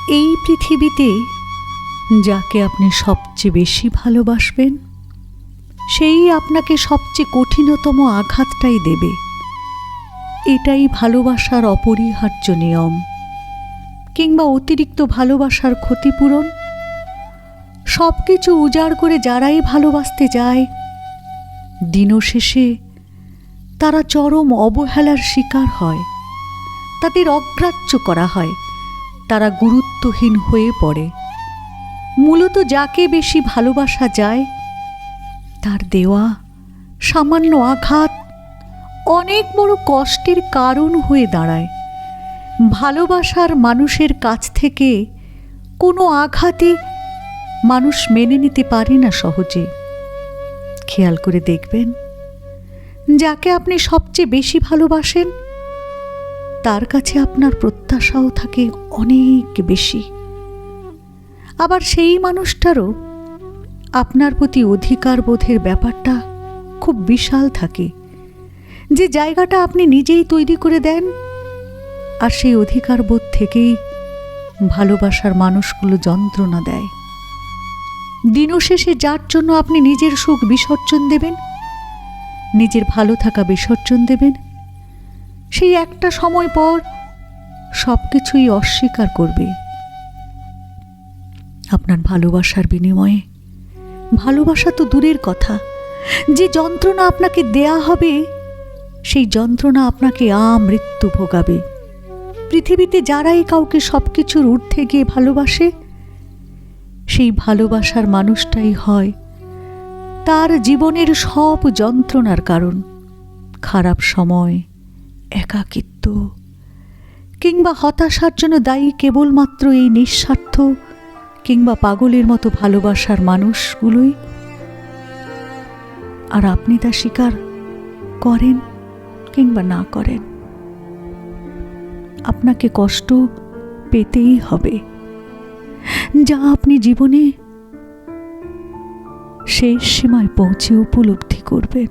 এই পৃথিবীতে যাকে আপনি সবচেয়ে বেশি ভালোবাসবেন সেই আপনাকে সবচেয়ে কঠিনতম আঘাতটাই দেবে। এটাই ভালোবাসার অপরিহার্য নিয়ম, কিংবা অতিরিক্ত ভালোবাসার ক্ষতিপূরণ। সব কিছু উজাড় করে যারাই ভালোবাসতে যায়, দিনশেষে তারা চরম অবহেলার শিকার হয়। তাদের অগ্রাহ্য করা হয়, তারা গুরুত্বহীন হয়ে পড়ে। মূলত যাকে বেশি ভালোবাসা যায় তার দেওয়া সামান্য আঘাত অনেক বড় কষ্টের কারণ হয়ে দাঁড়ায়। ভালোবাসার মানুষের কাছ থেকে কোনো আঘাতই মানুষ মেনে নিতে পারে না সহজে। খেয়াল করে দেখবেন, যাকে আপনি সবচেয়ে বেশি ভালোবাসেন তার কাছে আপনার প্রত্যাশাও থাকে অনেক বেশি। আবার সেই মানুষটারও আপনার প্রতি অধিকার বোধের ব্যাপারটা খুব বিশাল থাকে, যে জায়গাটা আপনি নিজেই তৈরি করে দেন। আর সেই অধিকার বোধ থেকেই ভালোবাসার মানুষগুলো যন্ত্রণা দেয়। দিনশেষে যার জন্য আপনি নিজের সুখ বিসর্জন দেবেন, নিজের ভালো থাকা বিসর্জন দেবেন, সেই একটা সময় পর সব কিছুই অস্বীকার করবে। আপনার ভালোবাসার বিনিময়ে, ভালোবাসা তো দূরের কথা, যে যন্ত্রণা আপনাকে দেয়া হবে সেই যন্ত্রণা আপনাকে আমৃত্যু ভোগাবে। পৃথিবীতে যারাই কাউকে সব কিছুর ঊর্ধ্বে গিয়ে ভালোবাসে, সেই ভালোবাসার মানুষটাই হয় তার জীবনের সব যন্ত্রণার কারণ। খারাপ সময়, একাকিত্ব কিংবা হতাশার জন্য দায়ী কেবলমাত্র এই নিঃস্বার্থ কিংবা পাগলের মতো ভালোবাসার মানুষগুলোই। আর আপনি তা স্বীকার করেন কিংবা না করেন, আপনাকে কষ্ট পেতেই হবে, যা আপনি জীবনে শেষ সীমায় পৌঁছে উপলব্ধি করবেন।